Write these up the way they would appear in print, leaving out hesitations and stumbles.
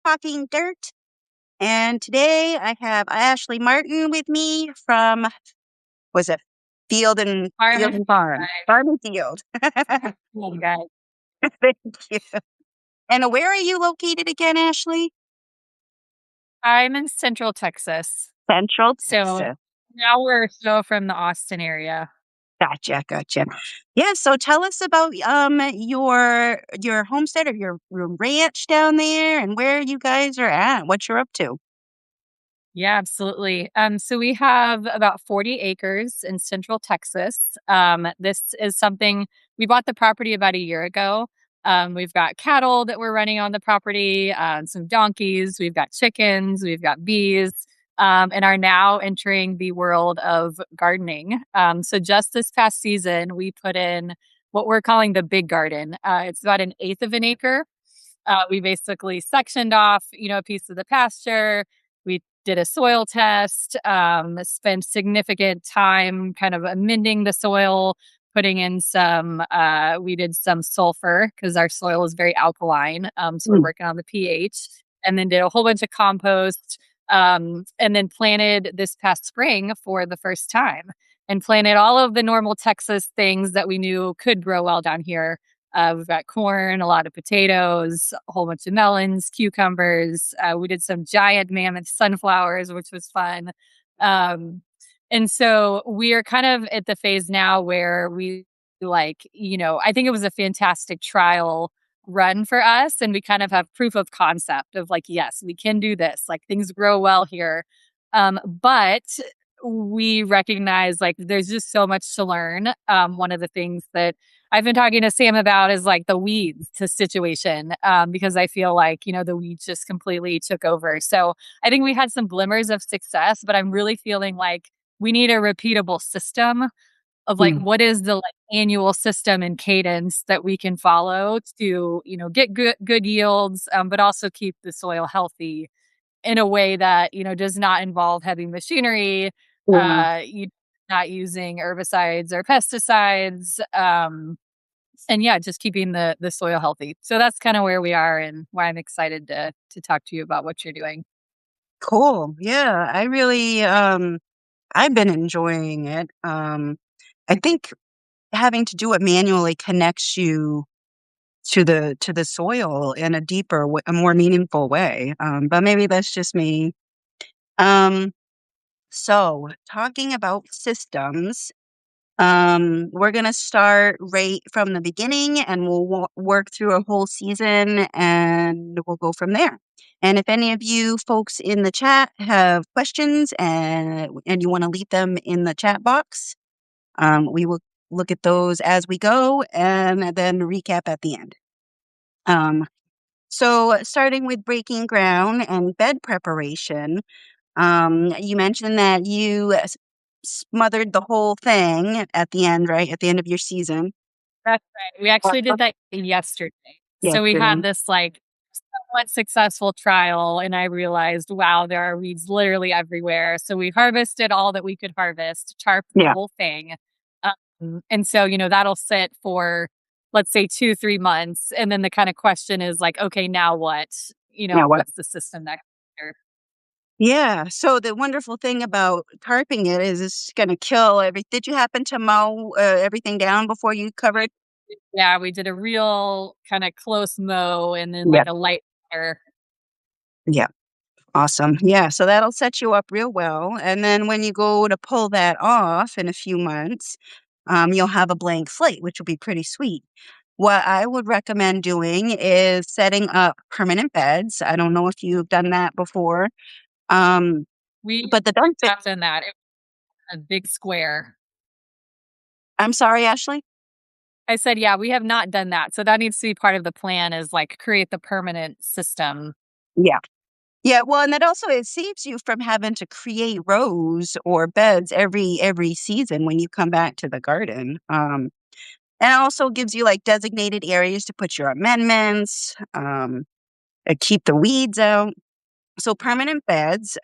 Talking Dirt. And today I have Ashley Martin with me from, was it Field Farm. and Farm? Farm and Field. Oh, guys. Thank you. And where are you located again, Ashley? I'm in Central Texas. Central So Texas. now we're so from the Austin area. Gotcha. Yeah, so tell us about your homestead or your ranch down there and where you guys are at, what you're up to. Yeah, absolutely. So we have about 40 acres in Central Texas. This is something we bought the property about a year ago. We've got cattle that we're running on the property, some donkeys, we've got chickens, we've got bees, and are now entering the world of gardening. So just this past season, we put in what we're calling the big garden. It's about an eighth of an acre. We basically sectioned off, a piece of the pasture. We did a soil test, spent significant time kind of amending the soil, putting in we did some sulfur because our soil is very alkaline. So we're working on the pH, and then did a whole bunch of compost, and then planted this past spring for the first time, and planted all of the normal Texas things that we knew could grow well down here. We've got corn, a lot of potatoes, a whole bunch of melons, cucumbers. We did some giant mammoth sunflowers, which was fun. And so we are kind of at the phase now where I think it was a fantastic trial run for us. And we kind of have proof of concept of yes, we can do this. Like things grow well here. But we recognize there's just so much to learn. One of the things that I've been talking to Sam about is the weeds situation, because I feel the weeds just completely took over. So I think we had some glimmers of success, but I'm really feeling like we need a repeatable system of what is the annual system and cadence that we can follow to, get good yields, but also keep the soil healthy in a way that, does not involve heavy machinery, you not using herbicides or pesticides. And yeah, just keeping the soil healthy. So that's kind of where we are and why I'm excited to talk to you about what you're doing. Cool. Yeah, I really I've been enjoying it. I think having to do it manually connects you to the soil in a a more meaningful way. But maybe that's just me. Um, so talking about systems, we're gonna start right from the beginning, and we'll work through a whole season, and we'll go from there. And if any of you folks in the chat have questions and you want to leave them in the chat box, we will look at those as we go and then recap at the end. So starting with breaking ground and bed preparation, you mentioned that you smothered the whole thing at the end, right? At the end of your season. That's right. We actually did that yesterday. So we Yesterday. had this somewhat successful trial, and I realized, wow, there are weeds literally everywhere. So we harvested all that we could harvest, tarped the Yeah. whole thing. And so, that'll sit for, let's say, 2-3 months. And then the kind of question is okay, now what? Now what? What's the system next year? Yeah. So the wonderful thing about tarping it is it's going to kill Did you happen to mow everything down before you covered? Yeah, we did a real kind of close mow and then Yeah. a light fire. Yeah. Awesome. Yeah. So that'll set you up real well. And then when you go to pull that off in a few months, you'll have a blank slate, which will be pretty sweet. What I would recommend doing is setting up permanent beds. I don't know if you've done that before. We But the benefit, have done that. It was a big square. I'm sorry, Ashley. I said, yeah, we have not done that. So that needs to be part of the plan is create the permanent system. Yeah. Yeah, well, and that also it saves you from having to create rows or beds every season when you come back to the garden. And it also gives you designated areas to put your amendments, keep the weeds out. So permanent beds.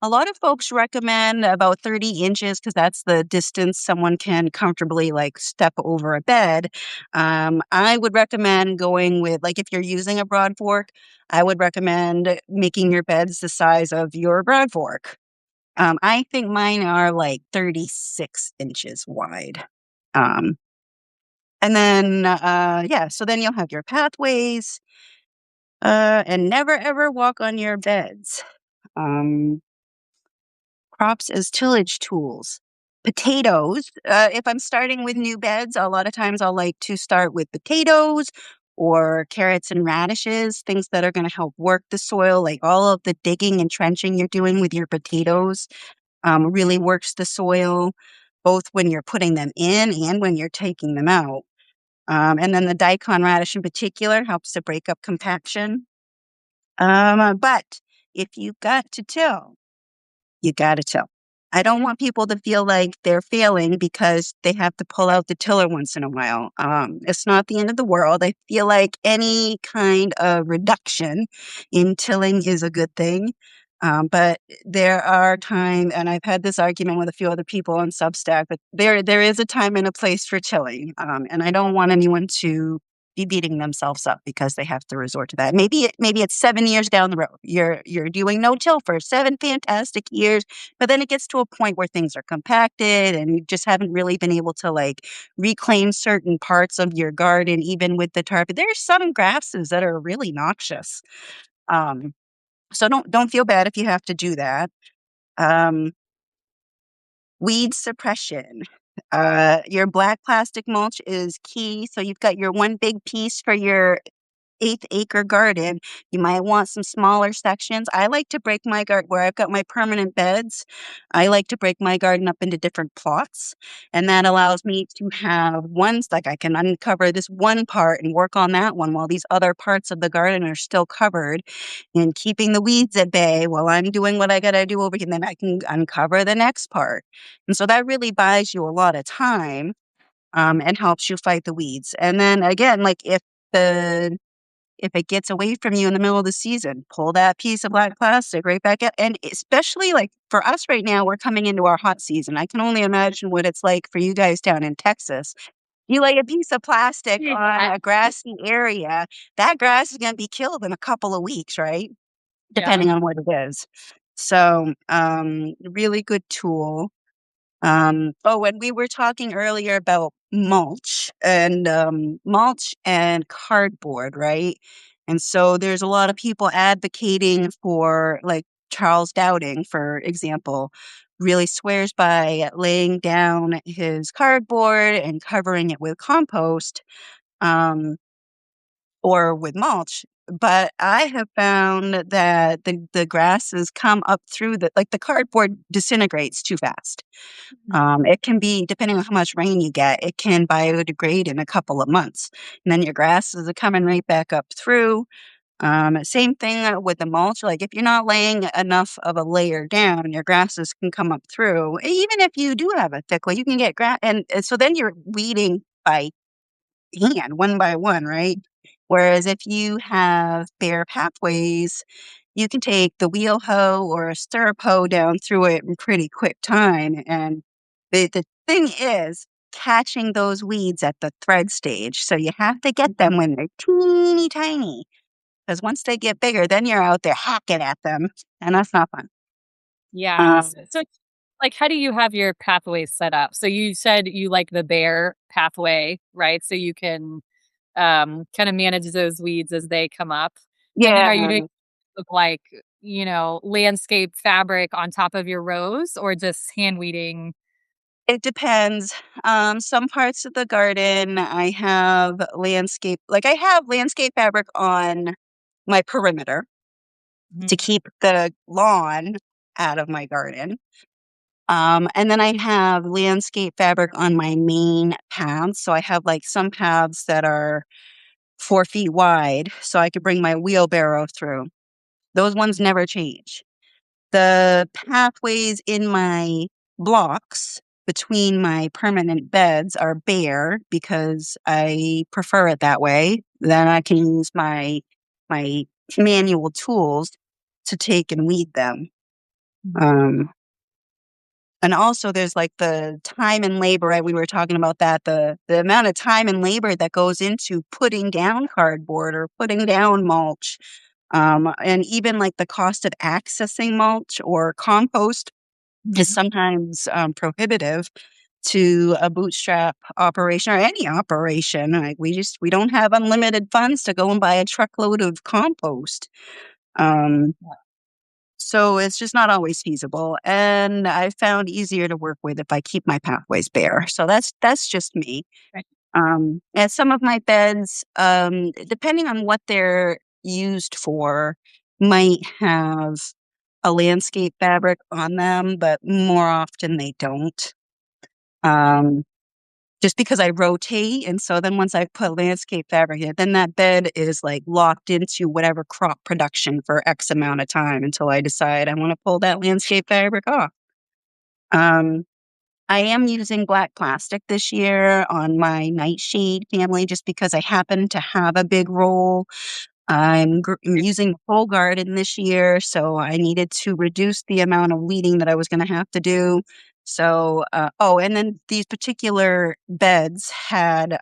A lot of folks recommend about 30 inches because that's the distance someone can comfortably like step over a bed. I would recommend going with, like, if you're using a broad fork, I would recommend making your beds the size of your broad fork. I think mine are like 36 inches wide. Um, and then, yeah, so then you'll have your pathways, and never ever walk on your beds. Um, Crops as tillage tools. Potatoes. If I'm starting with new beds, a lot of times I'll like to start with potatoes or carrots and radishes, things that are going to help work the soil, like all of the digging and trenching you're doing with your potatoes really works the soil, both when you're putting them in and when you're taking them out. And then the daikon radish in particular helps to break up compaction. But if you've got to till, you got to till. I don't want people to feel like they're failing because they have to pull out the tiller once in a while. It's not the end of the world. I feel like any kind of reduction in tilling is a good thing. But there are times, and I've had this argument with a few other people on Substack, but there is a time and a place for tilling. And I don't want anyone to be beating themselves up because they have to resort to that. Maybe it's 7 years down the road. You're doing no till for 7 fantastic years, but then it gets to a point where things are compacted and you just haven't really been able to like reclaim certain parts of your garden, even with the tarp. There's some grasses that are really noxious. Um, so don't feel bad if you have to do that. Um, Weed suppression. Your black plastic mulch is key. So you've got your one big piece for your eighth-acre garden. You might want some smaller sections. I like to break my garden where I've got my permanent beds. I like to break my garden up into different plots, and that allows me to have ones like I can uncover this one part and work on that one while these other parts of the garden are still covered, and keeping the weeds at bay while I'm doing what I got to do over here. And then I can uncover the next part, and so that really buys you a lot of time. And helps you fight the weeds. And then again, like if it gets away from you in the middle of the season, pull that piece of black plastic right back out. And especially like for us right now, we're coming into our hot season. I can only imagine what it's like for you guys down in Texas. You lay a piece of plastic on I a grassy area, that grass is going to be killed in a couple of weeks, right? Yeah. Depending on what it is. So, really good tool. When we were talking earlier about mulch and cardboard, right? And so there's a lot of people advocating for, like Charles Dowding, for example, really swears by laying down his cardboard and covering it with compost, um, or with mulch. But I have found that the grasses come up through the cardboard disintegrates too fast. It can be, depending on how much rain you get, it can biodegrade in a couple of months. And then your grasses are coming right back up through. Same thing with the mulch. Like if you're not laying enough of a layer down, your grasses can come up through. Even if you do have a thick layer, you can get grass. And so then you're weeding by hand, one by one, right? Whereas if you have bare pathways, you can take the wheel hoe or a stirrup hoe down through it in pretty quick time. And the thing is catching those weeds at the thread stage. So you have to get them when they're teeny tiny. Because once they get bigger, then you're out there hacking at them. And that's not fun. Yeah. Um, So, like, how do you have your pathways set up? So you said you like the bare pathway, right? So you can kind of manage those weeds as they come up. And then yeah, are you doing with like, landscape fabric on top of your rows or just hand weeding? it depends. Some parts of the garden, I have landscape fabric on my perimeter to Mhm. keep the lawn out of my garden. And then I have landscape fabric on my main paths. So I have like some paths that are 4 feet wide, so I could bring my wheelbarrow through. Those ones never change. The pathways in my blocks between my permanent beds are bare because I prefer it that way. Then I can use my manual tools to take and weed them. Um, and also there's like the time and labor, right? We were talking about that, the amount of time and labor that goes into putting down cardboard or putting down mulch. And even like the cost of accessing mulch or compost is Mhm. sometimes prohibitive to a bootstrap operation or any operation. Like we don't have unlimited funds to go and buy a truckload of compost. Um, so it's just not always feasible, and I found easier to work with if I keep my pathways bare. So that's just me. Right. And some of my beds, depending on what they're used for, might have a landscape fabric on them, but more often they don't. Um, just because I rotate, and so then once I put landscape fabric in, then that bed is like locked into whatever crop production for X amount of time until I decide I want to pull that landscape fabric off. Um, I am using black plastic this year on my nightshade family just because I happen to have a big roll. I'm using the whole garden this year, so I needed to reduce the amount of weeding that I was going to have to do. So, and then these particular beds had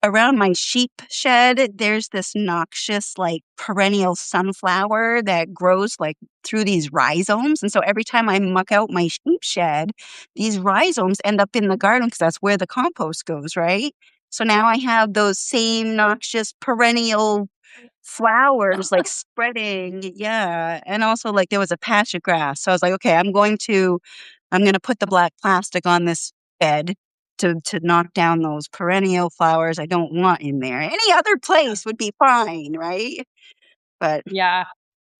around my sheep shed, there's this noxious, like, perennial sunflower that grows, like, through these rhizomes, and so every time I muck out my sheep shed, these rhizomes end up in the garden because that's where the compost goes, right? So now I have those same noxious perennial flowers, like, spreading, yeah, and also, like, there was a patch of grass, so I was like, "Okay, I'm gonna put the black plastic on this bed to knock down those perennial flowers I don't want in there. Any other place would be fine, right?" But Yeah.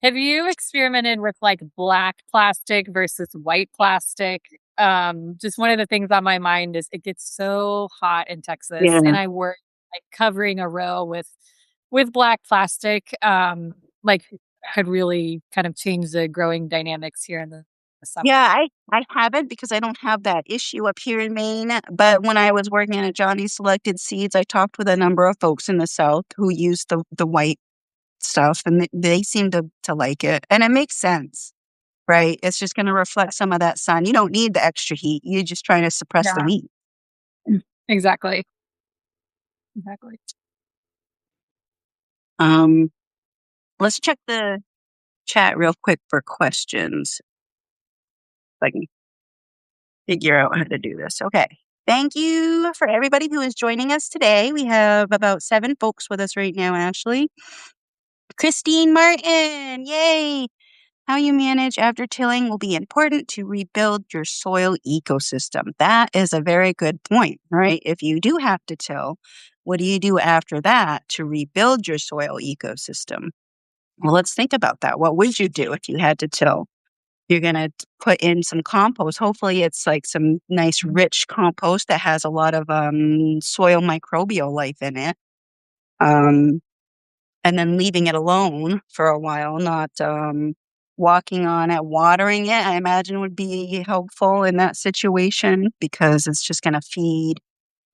Have you experimented with like black plastic versus white plastic? Just one of the things on my mind is it gets so hot in Texas yeah. and I work like covering a row with black plastic. Like had really kind of changed the growing dynamics here in the summer. Yeah, I haven't because I don't have that issue up here in Maine, but when I was working at Johnny Selected Seeds, I talked with a number of folks in the South who use the white stuff, and they seem to like it, and it makes sense, right? It's just gonna reflect some of that sun. You don't need the extra heat, you're just trying to suppress the Yeah. heat. Exactly. Exactly. Um, let's check the chat real quick for questions, if I can figure out how to do this. Okay. Thank you for everybody who is joining us today. We have about 7 folks with us right now, Ashley. Christine Martin, yay! How you manage after tilling will be important to rebuild your soil ecosystem. That is a very good point, right? If you do have to till, what do you do after that to rebuild your soil ecosystem? Well, let's think about that. What would you do if you had to till? You're gonna put in some compost. Hopefully, it's like some nice, rich compost that has a lot of soil microbial life in it. Um, and then leaving it alone for a while, not walking on it, watering it. I imagine would be helpful in that situation because it's just gonna feed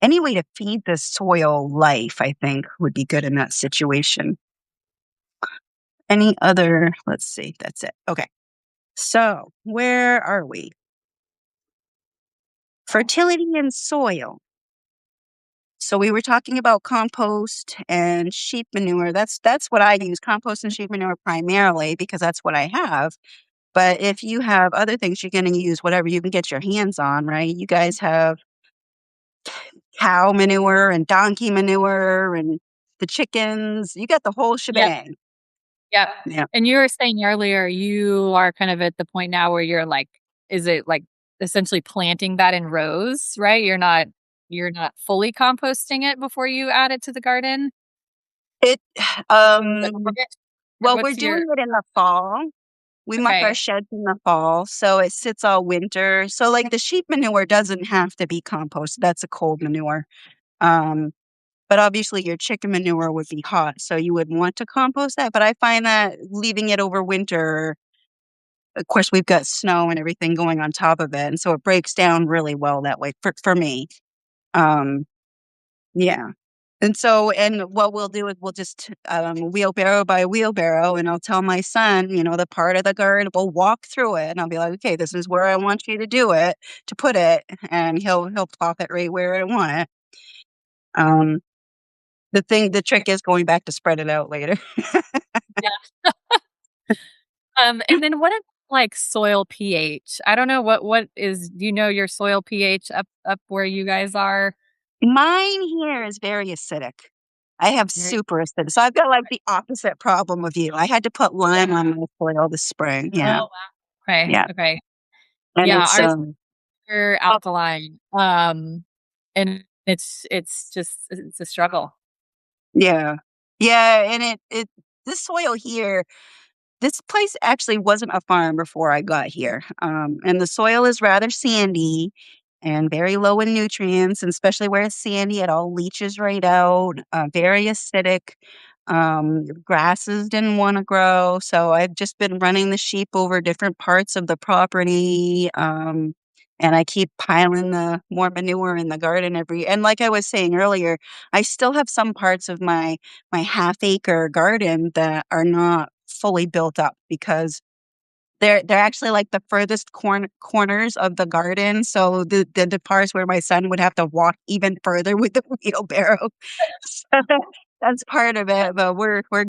any way to feed the soil life. I think would be good in that situation. Any other? Let's see. That's it. Okay. So where are we? Fertility in soil. So we were talking about compost and sheep manure. That's what I use, compost and sheep manure primarily because that's what I have. But if you have other things, you're gonna use whatever you can get your hands on, right? You guys have cow manure and donkey manure and the chickens. You got the whole Yep. shebang. Yep. Yeah. And you were saying earlier you are kind of at the point now where you're like, is it like essentially planting that in rows, right? You're not fully composting it before you add it to the garden? It Or well, we're what's your doing it in the fall. We muck our okay. sheds in the fall, so it sits all winter. So, like, the sheep manure doesn't have to be compost, that's a cold manure. Um, but obviously your chicken manure would be hot, so you would want to compost that, but I find that leaving it over winter, of course, we've got snow and everything going on top of it, and so it breaks down really well that way for me. Um, yeah. And so and what we'll do is we'll just, wheelbarrow by wheelbarrow, and I'll tell my son, the part of the garden, we'll walk through it, and I'll be like, "Okay, this is where I want you to do it to put it," and he'll plop it right where I want it. Um, the trick is going back to spread it out later. Yeah. And then what about, like, soil pH? I don't know what is do you know your soil pH up where you guys are? Mine here is very acidic. I have Very super acidic, so I've got, like, the opposite problem of you. I had to put lime Yeah. on my soil this spring, yeah, Oh, wow. Okay, yeah, okay. and Yeah, it's, ours are alkaline, and it's just it's a struggle. yeah. Yeah, and it this soil here this place actually wasn't a farm before I got here, and the soil is rather sandy and very low in nutrients, and especially where it's sandy, it all leaches right out, very acidic. Grasses didn't wanna grow, so I've just been running the sheep over different parts of the property, and I keep piling the more manure in the garden every and like I was saying earlier, I still have some parts of my half-acre garden that are not fully built up because they're actually, like, the furthest corners of the garden, so the parts where my son would have to walk even further with the wheelbarrow. So that's part of it, but we're